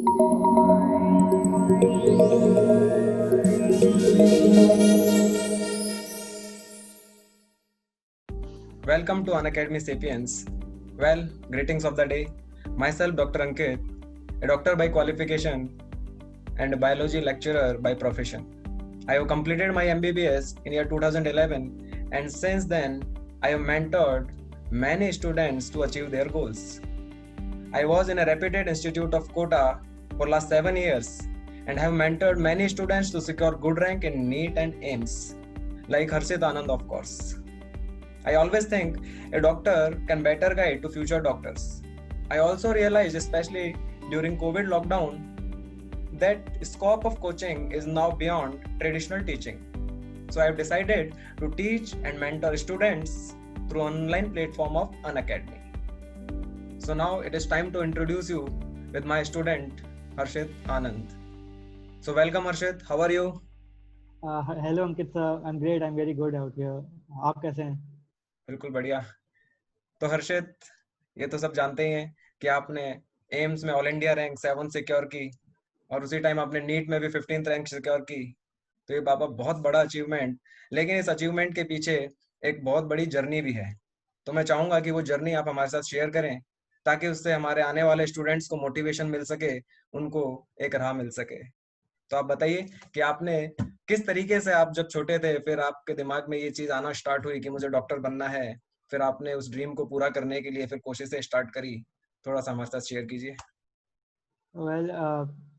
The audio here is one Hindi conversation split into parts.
Welcome to Unacademy Sapiens. Well, greetings of the day. Myself, Dr. Ankit, a doctor by qualification and a biology lecturer by profession. I have completed my MBBS in year 2011, and since then, I have mentored many students to achieve their goals. I was in a reputed institute of Kota for last 7 years and have mentored many students to secure good rank in NEET and AIMS, like Harshit Anand, of course. I always think a doctor can better guide to future doctors. I also realized, especially during COVID lockdown, that scope of coaching is now beyond traditional teaching. So I have decided to teach and mentor students through online platform of Unacademy. So now it is time to introduce you with my student Harshit Anand. So welcome Harshit, how are you? Hello Ankit sir, I'm great. I'm very good out here. आप कैसे हैं? बिल्कुल बढ़िया. तो हर्षित, ये तो सब जानते ही हैं कि आपने एम्स में ऑल इंडिया रैंक 7 सिक्योर की और उसी टाइम आपने नीट में भी 15th रैंक सिक्योर की. तो ये बाबा बहुत बड़ा अचीवमेंट, लेकिन इस अचीवमेंट के पीछे एक बहुत बड़ी जर्नी भी है. तो मैं चाहूंगा कि वो जर्नी आप हमारे साथ शेयर करें ताकि उससे हमारे आने वाले स्टूडेंट्स को मोटिवेशन मिल सके, उनको एक राह मिल सके. तो आप बताइए कि आपने किस तरीके से, आप जब छोटे थे फिर आपके दिमाग में ये चीज आना स्टार्ट हुई कि मुझे डॉक्टर बनना है, फिर आपने उस ड्रीम को पूरा करने के लिए फिर कोशिशें स्टार्ट करी. थोड़ा सा हमारे साथ शेयर कीजिए. वेल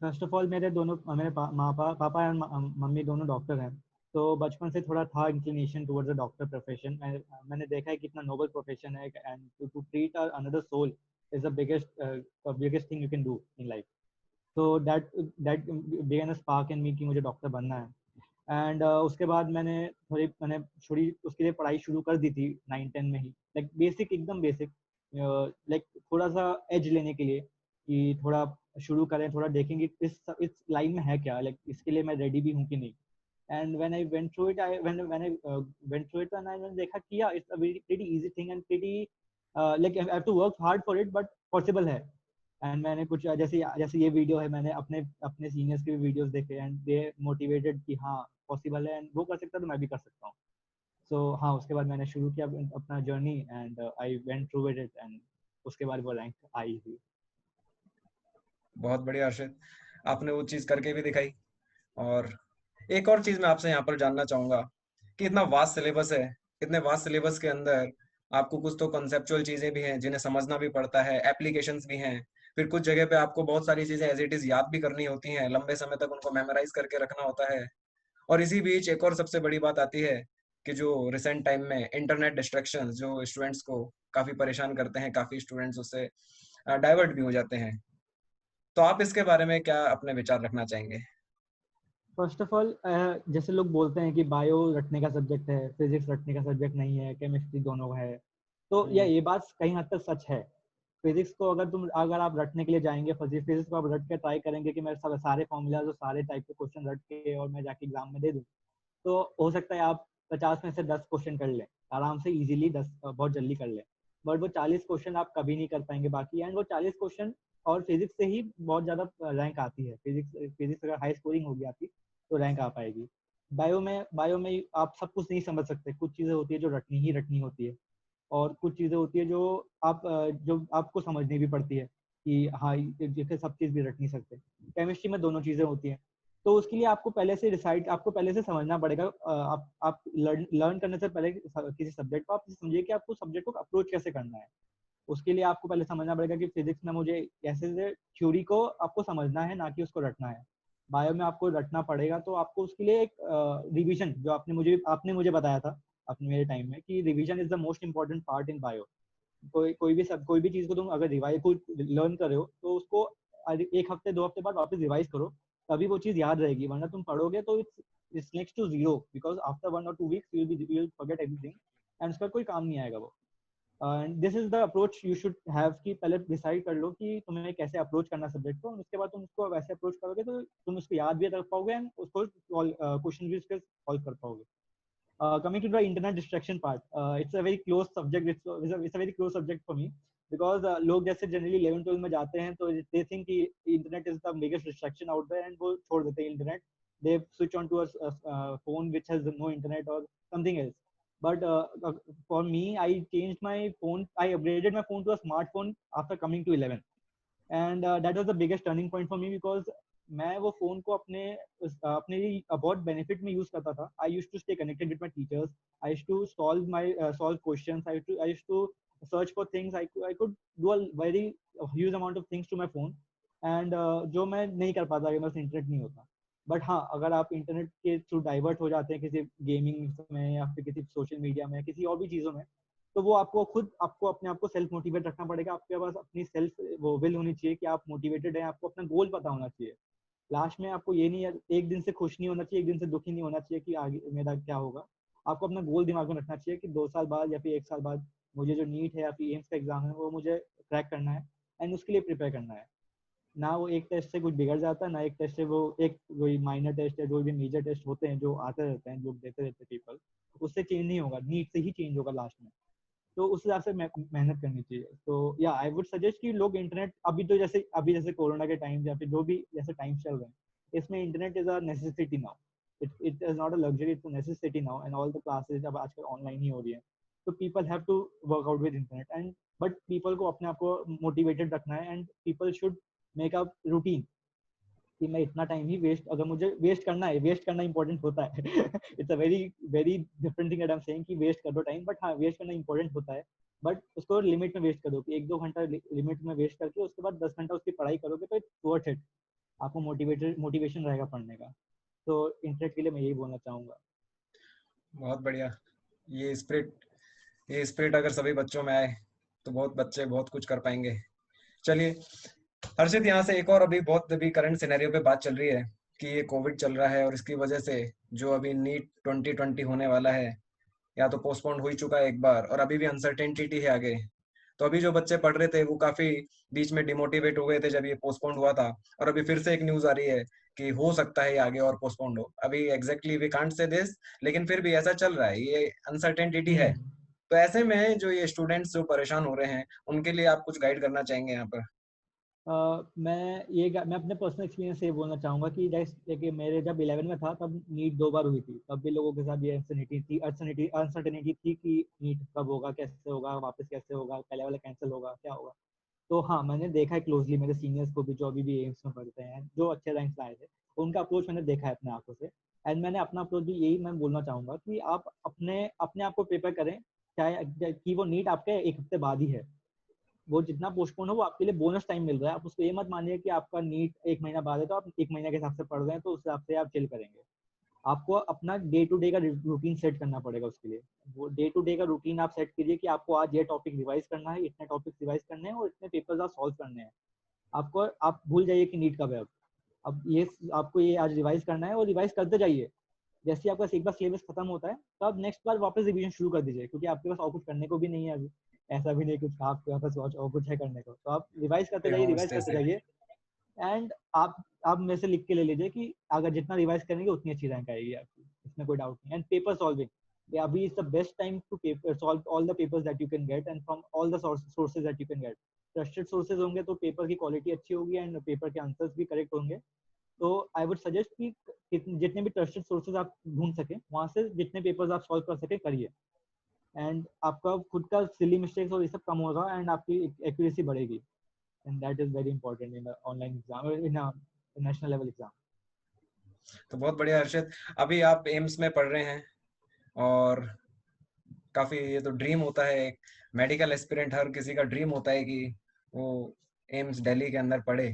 फर्स्ट ऑफ ऑल मेरे दोनों मेरे पापा और मम्मी दोनों डॉक्टर हैं. तो बचपन से थोड़ा था inclination towards the doctor profession. मैंने देखा है कितना नोबल प्रोफेशन है and to treat another soul is the biggest thing you can do in life. तो that began a spark in me कि मुझे डॉक्टर बनना है. एंड उसके बाद मैंने थोड़ी उसके लिए पढ़ाई शुरू कर दी थी 9-10 में ही. लाइक बेसिक, एकदम बेसिक, लाइक थोड़ा सा एज लेने के लिए कि थोड़ा शुरू करें, थोड़ा देखेंगे इस लाइन में है क्या, लाइक इसके लिए मैं रेडी भी हूँ कि नहीं. And when I went through it I when I went through it and मैंने देखा कि या it's a very pretty easy thing and pretty like I have to work hard for it but possible है. एंड मैंने कुछ जैसे जैसे ये वीडियो है, मैंने अपने अपने सीनियर्स के भी वीडियोस देखे एंड दे मोटिवेटेड कि हाँ पॉसिबल है एंड वो कर सकता है तो मैं भी कर सकता हूँ. सो हाँ, उसके बाद मैंने शुरू किया अपना journey and I went through it and उसके बाद वो रैंक आई हुई. बहुत बढ़िया हर्षित, आपने वो चीज करके भी दिखाई. और एक और चीज मैं आपसे यहाँ पर जानना चाहूंगा कि इतना वास्ट सिलेबस है, इतने वास्ट सिलेबस के अंदर आपको कुछ तो कॉन्सेप्चुअल चीजें भी हैं जिन्हें समझना भी पड़ता है, एप्लीकेशंस भी हैं, फिर कुछ जगह पे आपको बहुत सारी चीजें एज इट इज याद भी करनी होती हैं, लंबे समय तक उनको मेमोराइज करके रखना होता है. और इसी बीच एक और सबसे बड़ी बात आती है कि जो रिसेंट टाइम में इंटरनेट डिस्ट्रैक्शंस जो स्टूडेंट्स को काफी परेशान करते हैं, काफी स्टूडेंट्स उससे डाइवर्ट भी हो जाते हैं. तो आप इसके बारे में क्या अपने विचार रखना चाहेंगे? फर्स्ट ऑफ ऑल जैसे लोग बोलते हैं कि बायो रटने का सब्जेक्ट है, फिजिक्स रटने का सब्जेक्ट नहीं है, केमिस्ट्री दोनों है. तो ये बात कहीं हद तक सच है. फिजिक्स को अगर आप रटने के लिए जाएंगे, फिजिक्स को आप रट के ट्राई करेंगे कि मैं सब सारे फॉर्मूलाज और सारे टाइप के क्वेश्चन रट के और मैं जाके एग्जाम में दे दूँ, तो हो सकता है आप 50 में से 10 क्वेश्चन कर लें आराम से, इजीली 10 बहुत जल्दी कर लें. बट वो 40 क्वेश्चन आप कभी नहीं कर पाएंगे बाकी. एंड वो 40 क्वेश्चन और फिजिक्स से ही बहुत ज़्यादा रैंक आती है. फिजिक्स अगर हाई स्कोरिंग होगी आपकी तो रैंक आ पाएगी. बायो में आप सब कुछ नहीं समझ सकते. कुछ चीज़ें होती है जो रटनी ही रटनी होती है और कुछ चीज़ें होती है जो आपको समझनी भी पड़ती है कि हाँ जैसे सब चीज़ भी रट नहीं सकते. केमिस्ट्री में दोनों चीज़ें होती हैं. तो उसके लिए आपको पहले से समझना पड़ेगा. आप लर्न करने से पहले किसी सब्जेक्ट को आप समझिए कि आपको सब्जेक्ट को अप्रोच कैसे करना है. उसके लिए आपको पहले समझना पड़ेगा कि फिजिक्स में मुझे कैसे से थ्योरी को आपको समझना है, ना कि उसको रटना है. बायो में आपको रटना पड़ेगा. तो आपको उसके लिए एक रिवीजन, जो आपने मुझे बताया था अपने मेरे टाइम में, कि revision is the most important part in bio. कोई भी चीज को तुम अगर रिवाइज को लर्न कर रहे हो तो उसको एक हफ्ते 2 हफ्ते बाद वापस रिवाइज करो, तभी वो चीज याद रहेगी. वरना तुम पढ़ोगे तो it's next to zero, because after 1 or 2 weeks you will forget everything and उसका कोई काम नहीं आएगा वो. And this is the approach you should have, कि पहले डिसाइड कर लो कि तुम्हें कैसे अप्रोच करना सब्जेक्ट को. उसके बाद तुम उसको वैसे अप्रोच करोगे तो तुम उसको याद भी रख पाओगे एंड उसको क्वेश्चन भी उसके सॉल्व कर पाओगे. Coming to the internet distraction part, it's a very close subject. It's a very close subject for me. Because लोग जैसे जनरली 11-12 में जाते हैं तो दे थिंक कि internet is the biggest distraction out there, and वो छोड़ देते हैं internet, they switch on to a phone which has no internet or something else. But for me, I changed my phone, I upgraded my phone to a smartphone after coming to 11, and that was the biggest turning point for me, because मैं वो फोन को अपने बहुत बेनिफिट में यूज करता था. I used to stay connected with my teachers, I used to solve questions, I used to search for things. I could do a very huge amount of things to my phone, and जो मैं नहीं कर पाता अगर मेरे पास इंटरनेट नहीं होता. बट हाँ, अगर आप इंटरनेट के थ्रू डाइवर्ट हो जाते हैं किसी गेमिंग में या फिर किसी सोशल मीडिया में, किसी और भी चीज़ों में, तो वो आपको अपने आप को सेल्फ मोटिवेट रखना पड़ेगा. आपके पास अपनी सेल्फ वो विल होनी चाहिए कि आप मोटिवेटेड हैं, आपको अपना गोल पता होना चाहिए. लास्ट में आपको ये नहीं, एक दिन से खुश नहीं होना चाहिए, एक दिन से दुखी नहीं होना चाहिए कि आगे मेरा क्या होगा. आपको अपना गोल दिमाग में रखना चाहिए कि 2 साल बाद या फिर 1 साल बाद मुझे जो नीट है या फिर एम्स का एग्जाम है वो मुझे क्रैक करना है, एंड उसके लिए प्रिपेयर करना है. ना वो एक टेस्ट से कुछ बिगड़ जाता है, ना एक टेस्ट से वो एक वही माइनर टेस्ट या जो भी मेजर टेस्ट होते हैं जो आते रहते हैं, लोग देते रहते हैं पीपल, उससे चेंज नहीं होगा, नीट से ही चेंज होगा लास्ट में. तो उस हिसाब से मेहनत करनी चाहिए. तो या आई वुड सजेस्ट कि लोग इंटरनेट अभी जैसे कोरोना के टाइम या फिर जो भी जैसे टाइम चल रहे हैं, इसमें internet is a necessity now. It is not a luxury, it's a necessity now, and all the classes अब आजकल ऑनलाइन ही हो रही है. तो people have to work out with internet, and but people को अपने आप को मोटिवेटेड रखना है, and people should make a routine कि मैं इतना टाइम ही वेस्ट, अगर मुझे वेस्ट करना है, वेस्ट करना इंपॉर्टेंट होता है. It's a very very different thing that I am saying कि वेस्ट कर दो टाइम, बट हाँ, वेस्ट करना इंपॉर्टेंट होता है, बट उसको लिमिट में वेस्ट करो कि 1-2 घंटा लिमिट में वेस्ट करके उसके बाद 10 घंटा उसकी पढ़ाई करोगे तो इट्स वर्थ इट. आपको मोटिवेशन रहेगा पढ़ने का. तो इंटरनेट के लिए मैं यही बोलना चाहूंगा. बहुत बढ़िया. ये स्पिरिट ये स्पिरिट अगर सभी बच्चों में आए तो बहुत बच्चे बहुत कुछ कर पाएंगे. चलिए हर्षित, यहाँ से एक और अभी करंट सिनेरियो पे बात चल रही है कि ये कोविड चल रहा है और इसकी वजह से जो अभी नीट 2020 होने वाला है, या तो पोस्टपोन्ड हो ही चुका है एक बार और अभी भी अनसर्टेनिटी है आगे. तो अभी जो बच्चे पढ़ रहे थे वो काफी बीच में डिमोटिवेट हो गए थे जब ये पोस्टपोन्ड हुआ था, और अभी फिर से एक न्यूज आ रही है कि हो सकता है ये आगे और पोस्टपोन्ड हो. अभी exactly we can't say this, लेकिन फिर भी ऐसा चल रहा है, ये अनसर्टेनिटी है. हम्म. तो ऐसे में जो ये स्टूडेंट्स जो परेशान हो रहे हैं उनके लिए आप कुछ गाइड करना चाहेंगे यहाँ पर? मैं अपने पर्सनल एक्सपीरियंस से ये बोलना चाहूंगा कि जैसे कि मेरे जब 11 में था तब नीट 2 बार हुई थी, तब भी लोगों के साथ ये अनसर्टेनिटी थी कि नीट कब होगा, कैसे होगा, वापस कैसे होगा, पहले वाला कैंसिल होगा, क्या होगा. तो हाँ, मैंने देखा है क्लोजली मेरे सीनियर्स को भी जो अभी भी एम्स में पढ़ते हैं, जो अच्छे रैंक लाए थे, उनका अप्रोच मैंने देखा है अपने आंखों से. एंड मैंने अपना अप्रोच भी यही मैं बोलना चाहूंगा कि आप अपने अपने आप को प्रिपेयर करें, चाहे कि वो नीट आपके 1 हफ्ते बाद ही है. वो जितना पोस्टपोन हो वो आपके लिए बोनस टाइम मिल रहा है. आप उसको ये मत मानिए कि आपका नीट 1 महीना बाद है तो आप 1 महीने के हिसाब से पढ़ रहे हैं तो उस हिसाब से आप चिल करेंगे. आपको अपना डे टू डे का रूटीन सेट करना पड़ेगा. उसके लिए वो डे टू डे का रूटीन आप सेट कीजिए कि आपको आज ये टॉपिक रिवाइज करना है, इतने टॉपिक रिवाइज करने हैं और इतने पेपर्स आप सॉल्व करने हैं. आप भूल जाइए कि नीट कब है. अब ये आपको ये आज रिवाइज करना है और रिवाइज करते जाइए. जैसे ही आपका एक बार सिलेबस खत्म होता है तो आप नेक्स्ट बार वापस रिवीजन शुरू कर दीजिए, क्योंकि आपके पास और कुछ करने को भी नहीं है अभी. ऐसा भी नहीं कुछ आपके पास और कुछ है करने को, तो आप होम रिवाइज स्टे करते से. जाइए. एंड आप मेरे से लिख के ले लीजिए कि अगर जितना रिवाइज करेंगे उतनी अच्छी रैंक आएगी आपकी, इसमें कोई डाउट नहीं. एंड पेपर सॉल्विंग, अभी is the best time to paper solve all the papers that you can get and from all the sources that you can get. Trusted sources होंगे तो पेपर की क्वालिटी अच्छी होगी एंड पेपर के आंसर्स भी करेक्ट होंगे. तो आई वुड सजेस्ट कि जितने भी ट्रस्टेड सोर्सेज आप ढूंढ सके वहां से जितने पेपर्स आप सॉल्व कर सके करिए. एंड आपका खुद का सिली मिस्टेक्स और ये सब कम होगा एंड आपकी एक्यूरेसी बढ़ेगी. And that is very important in online exam, in national level exam. तो बहुत बढ़िया हर्षित. अभी आप एम्स में पढ़ रहे हैं और काफी, ये तो ड्रीम होता है, एक मेडिकल एस्पिरेंट हर किसी का ड्रीम होता है कि वो एम्स दिल्ली के अंदर पढ़े.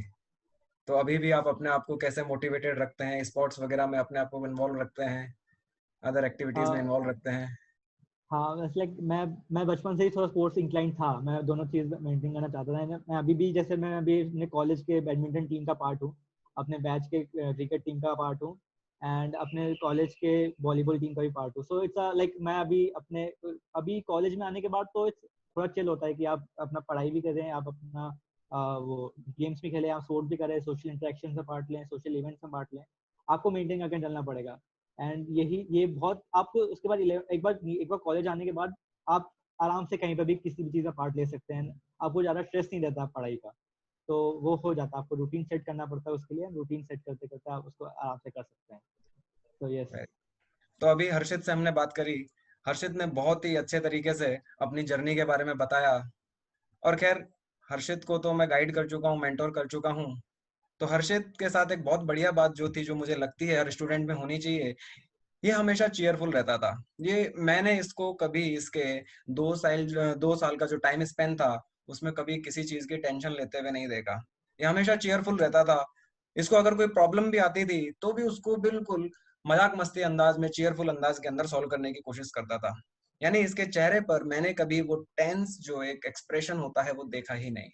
तो अभी भी आप अपने आप को कैसे मोटिवेटेड रखते हैं? स्पोर्ट्स वगैरह में अपने आप को इन्वॉल्व रखते हैं, अदर एक्टिविटीज में इन्वॉल्व रखते हैं? हाँ, वैसे लाइक मैं बचपन से ही थोड़ा स्पोर्ट्स इंक्लाइन था. मैं दोनों चीज मेंटेन करना चाहता था. मैं अभी भी जैसे मैं अभी अपने कॉलेज के बैडमिंटन टीम का पार्ट हूँ, अपने बैच के क्रिकेट टीम का पार्ट हूँ, एंड अपने कॉलेज के वॉलीबॉल टीम का भी पार्ट हूँ. सो इट्स लाइक मैं अभी कॉलेज में आने के बाद तो थोड़ा चिल होता है कि आप अपना पढ़ाई भी करें, आप अपना वो गेम्स भी खेलें, आप स्पोर्ट भी करें, सोशल इंटरेक्शन में पार्ट लें, सोशल इवेंट्स में पार्ट लें. आपको मेंटेन करके चलना पड़ेगा. एंड ये बहुत आपको उसके बाद एक बार कॉलेज आने के बाद आप आराम से कहीं पे भी किसी भी चीज़ का पार्ट ले सकते हैं, आपको ज़्यादा स्ट्रेस नहीं रहता पढ़ाई का, तो वो हो जाता है। आपको रूटीन सेट करना पड़ता है उसके लिए, रूटीन सेट करते करते आप उसको आराम से कर सकते हैं। तो यस। तो अभी हर्षित से हमने बात करी। हर्षित ने बहुत ही अच्छे तरीके से अपनी जर्नी के बारे में बताया। और खैर, हर्षित को तो मैं गाइड कर चुका हूँ, मेंटोर कर चुका हूँ। तो हर्षित के साथ एक बहुत बढ़िया बात जो थी, जो मुझे लगती है हर स्टूडेंट में होनी चाहिए, ये हमेशा चीयरफुल रहता था। ये मैंने इसको कभी इसके 2 साल का जो टाइम स्पेन था, उसमें कभी किसी चीज की टेंशन लेते हुए नहीं देखा। ये हमेशा चीयरफुल रहता था। इसको अगर कोई प्रॉब्लम भी आती थी तो भी उसको बिल्कुल मजाक मस्ती अंदाज में, चीयरफुल अंदाज के अंदर सॉल्व करने की कोशिश करता था। यानी इसके चेहरे पर मैंने कभी वो टेंस जो एक एक्सप्रेशन होता है वो देखा ही नहीं।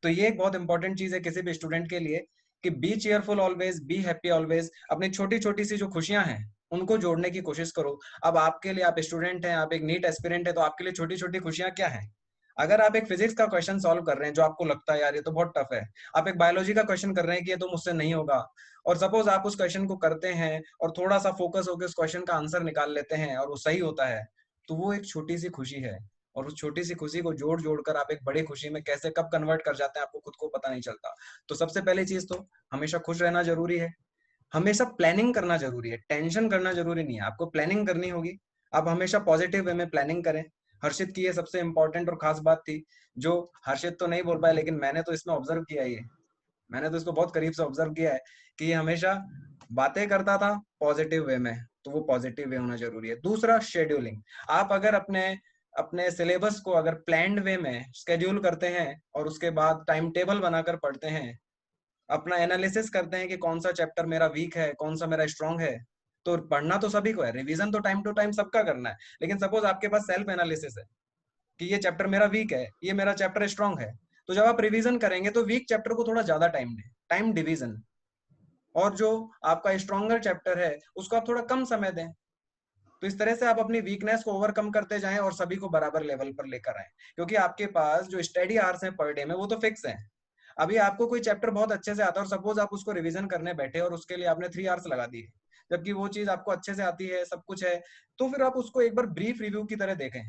तो ये एक बहुत इंपॉर्टेंट चीज है किसी भी स्टूडेंट के लिए, कि be cheerful always, be happy always. अपनी छोटी छोटी सी जो खुशियां हैं उनको जोड़ने की कोशिश करो। अब आपके लिए, आप स्टूडेंट हैं, आप एक नीट एस्पिरेंट है, तो आपके लिए छोटी छोटी खुशियां क्या हैं? अगर आप एक फिजिक्स का क्वेश्चन सॉल्व कर रहे हैं जो आपको लगता है यार ये तो बहुत टफ है, आप एक बायोलॉजी का क्वेश्चन कर रहे हैं कि ये तो मुझसे नहीं होगा, और सपोज आप उस क्वेश्चन को करते हैं और थोड़ा सा फोकस होकर उस क्वेश्चन का आंसर निकाल लेते हैं और वो सही होता है, तो वो एक छोटी सी खुशी है। और उस छोटी सी खुशी को जोड़ जोड़ कर आप एक बड़ी खुशी में कैसे कब कन्वर्ट कर जाते हैं आपको खुद को पता नहीं चलता। तो सबसे पहली चीज तो हमेशा खुश रहना जरूरी है। हमेशा प्लानिंग करना जरूरी है, टेंशन करना जरूरी नहीं है। आपको प्लानिंग करनी होगी, आप हमेशा पॉजिटिव वे में प्लानिंग करें। हर्षित की ये सबसे इंपॉर्टेंट और खास बात थी, जो हर्षित तो नहीं बोल पाया लेकिन मैंने तो इसमें ऑब्जर्व किया ही है। मैंने तो इसको बहुत करीब से ऑब्जर्व किया है कि ये हमेशा बातें करता था पॉजिटिव वे में। तो वो पॉजिटिव वे होना जरूरी है। दूसरा, शेड्यूलिंग। आप अगर अपने अपने सिलेबस को अगर प्लान्ड वे में स्केड्यूल करते हैं और उसके बाद टाइम टेबल बनाकर पढ़ते हैं, अपना एनालिसिस करते हैं कि कौन सा चैप्टर मेरा वीक है, कौन सा मेरा स्ट्रांग है, तो पढ़ना तो सभी को है, रिवीजन तो टाइम टू टाइम सबका करना है। लेकिन सपोज आपके पास सेल्फ एनालिसिस है कि ये चैप्टर मेरा वीक है, ये मेरा चैप्टर स्ट्रांग है, तो जब आप रिवीजन करेंगे तो वीक चैप्टर को थोड़ा ज्यादा टाइम दें, टाइम डिवीजन। और जो आपका स्ट्रॉन्गर चैप्टर है उसको आप थोड़ा कम समय दें। तो इस तरह से आप अपनी वीकनेस को ओवरकम करते जाएं और सभी को बराबर लेवल पर लेकर आए। क्योंकि आपके पास जो स्टडी आवर्स हैं पर डे में वो तो फिक्स है। अभी आपको कोई चैप्टर बहुत अच्छे से आता है और सपोज आप उसको रिवीजन करने बैठे और उसके लिए आपने 3 आवर्स लगा दिए, जबकि वो चीज आपको अच्छे से आती है, सब कुछ है, तो फिर आप उसको एक बार ब्रीफ रिव्यू की तरह देखें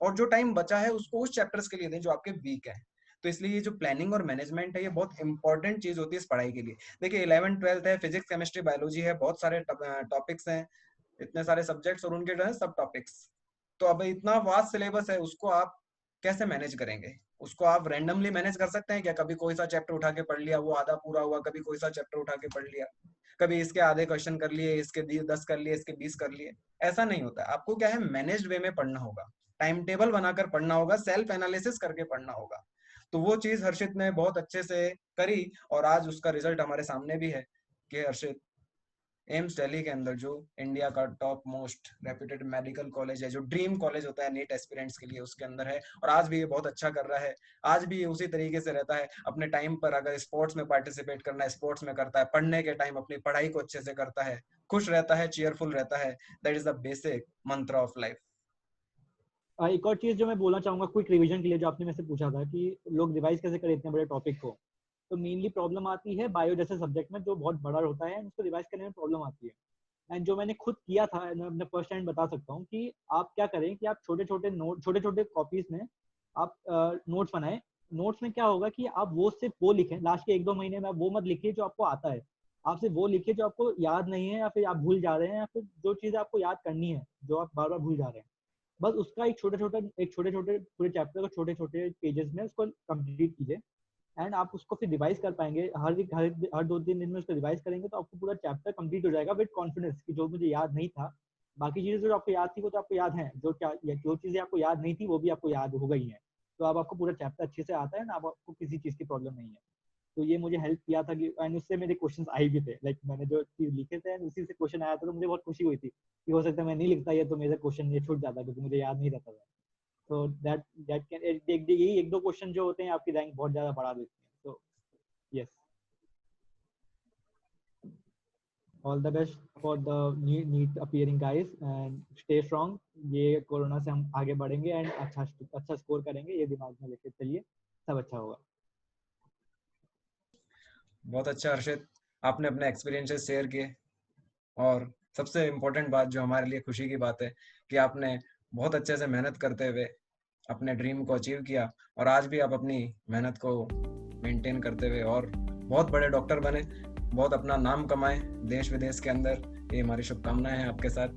और जो टाइम बचा है उसको उस चैप्टर्स के लिए दें जो आपके वीक है। तो इसलिए ये जो प्लानिंग और मैनेजमेंट है ये बहुत इंपॉर्टेंट चीज होती है इस पढ़ाई के लिए। देखिए 11th 12th है, फिजिक्स केमिस्ट्री बायोलॉजी है, बहुत सारे टॉपिक्स हैं, इतने सारे सब्जेक्ट्स और उनके जो है सब टॉपिक्स। तो अब इतना वास्ट सिलेबस है, उसको आप कैसे मैनेज करेंगे? उसको आप रैंडमली मैनेज कर सकते हैं क्या? कभी कोई सा चैप्टर उठा के पढ़ लिया, वो आधा पूरा हुआ, कभी कोई सा चैप्टर उठा के पढ़ लिया, कभी इसके आधे क्वेश्चन कर लिए, इसके 10 कर लिए, इसके 20 कर लिए। ऐसा नहीं होता। आपको क्या है, मैनेज्ड वे में पढ़ना होगा, टाइम टेबल बनाकर पढ़ना होगा, सेल्फ एनालिसिस करके पढ़ना होगा। तो वो चीज हर्षित ने बहुत अच्छे से करी और आज उसका रिजल्ट हमारे सामने भी है कि हर्षित एम्स दिल्ली के अंदर, जो इंडिया का top most reputed medical college है, जो ड्रीम कॉलेज होता है नीट एस्पिरेंट्स के लिए, उसके अंदर है। और आज भी ये बहुत अच्छा कर रहा है। आज भी ये उसी तरीके से रहता है। अपने टाइम पर अगर स्पोर्ट्स में पार्टिसिपेट करना है, स्पोर्ट्स में करता है, पढ़ने के टाइम अपनी पढ़ाई को अच्छे से करता है, खुश रहता है, चीयरफुल रहता है। दैट इज द बेसिक मंत्र ऑफ लाइफ। एक और चीज जो मैं बोलना चाहूंगा क्विक रिवीजन के लिए, जो आपने मेरे से पूछा था कि लोग रिवाइज कैसे करें इतने बड़े टॉपिक को, तो मेनली प्रॉब्लम आती है बायो जैसे सब्जेक्ट में, जो बहुत बड़ा होता है, उसको रिवाइज करने में प्रॉब्लम आती है। एंड जो मैंने खुद किया था, मैं अपने फर्स्ट टाइम बता सकता हूँ कि आप क्या करें कि आप छोटे छोटे नोट, छोटे छोटे कॉपीज में आप नोट्स बनाएं। नोट्स में क्या होगा कि आप वो सिर्फ वो लिखें, लास्ट के 1-2 महीने में आप वो मत लिखिए जो आपको आता है, आप सिर्फ वो लिखिए जो आपको याद नहीं है, या फिर आप भूल जा रहे हैं, या फिर जो चीज़ आपको याद करनी है जो आप बार बार भूल जा रहे हैं, बस उसका एक छोटे छोटे पूरे चैप्टर को छोटे छोटे पेजेस में उसको कंप्लीट कीजिए। एंड आप उसको फिर रिवाइज कर पाएंगे, हर 2-3 दिन में उसको रिवाइज करेंगे तो आपको पूरा चैप्टर कंप्लीट हो जाएगा विद कॉन्फिडेंस कि जो मुझे याद नहीं था, बाकी चीजें जो आपको याद थी वो तो आपको याद है, जो चीजें आपको याद नहीं थी वो भी आपको याद हो गई है। तो अब आपको पूरा चैप्टर अच्छे से आता है ना, अब आपको किसी चीज की प्रॉब्लम नहीं है। तो ये मुझे हेल्प किया था कि, एंड उससे मेरे क्वेश्चंस आए भी थे, लाइक मैंने जो चीज लिखे थे उसी से क्वेश्चन आया था, तो मुझे बहुत खुशी हुई थी कि हो सकता है मैं नहीं लिखता ये तो मेरा क्वेश्चन ये छूट जाता क्योंकि मुझे याद नहीं रहता था। तो दैट कैन, यही 1-2 क्वेश्चन जो होते हैं आपकी रैंक बहुत ज्यादा बढ़ा देते हैं। तो yes, all the best for the NEET appearing guys, and stay strong. ये कोरोना से हम आगे बढ़ेंगे एंड अच्छा स्कोर करेंगे, ये दिमाग में लेके चलिए, सब अच्छा होगा। बहुत अच्छा हर्षित, आपने अपने एक्सपीरियंसेस शेयर किए। और सबसे इम्पोर्टेंट बात जो हमारे लिए खुशी की बात है कि आपने बहुत अच्छे से मेहनत करते हुए अपने ड्रीम को अचीव किया और आज भी आप अपनी मेहनत को मेंटेन करते हुए और बहुत बड़े डॉक्टर बने, बहुत अपना नाम कमाए देश विदेश के अंदर। ये हमारी शुभकामनाएं हैं आपके साथ।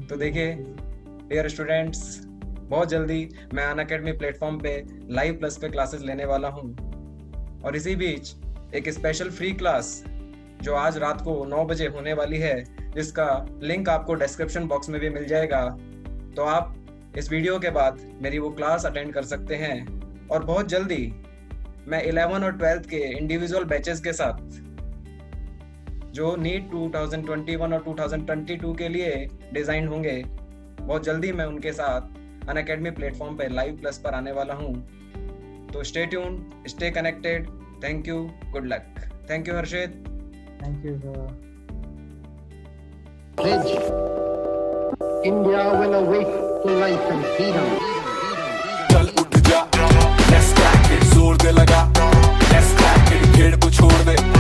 तो देखिए डियर स्टूडेंट्स, बहुत जल्दी मैं अनअकैडमी प्लेटफॉर्म पे लाइव प्लस पे क्लासेस लेने वाला हूँ और इसी बीच एक स्पेशल फ्री क्लास जो आज रात को 9 बजे होने वाली है, जिसका लिंक आपको डिस्क्रिप्शन बॉक्स में भी मिल जाएगा। तो आप इस वीडियो के बाद मेरी वो क्लास अटेंड कर सकते हैं और बहुत जल्दी मैं 11 और 12th के इंडिविजुअल बैचेस के साथ जो नीट 2021 और 2022 के लिए डिजाइन होंगे, बहुत जल्दी मैं उनके साथ अनअकैडमी प्लेटफॉर्म पे लाइव प्लस पर आने वाला हूँ। तो stay tune, stay connected. Thank you, good luck. Thank you Harshit. Thank you sir. India will awake to life and freedom. चल उठ जा, let's crack it, जोर दे लगा, let's crack it, खेड़ को छोड़ दे।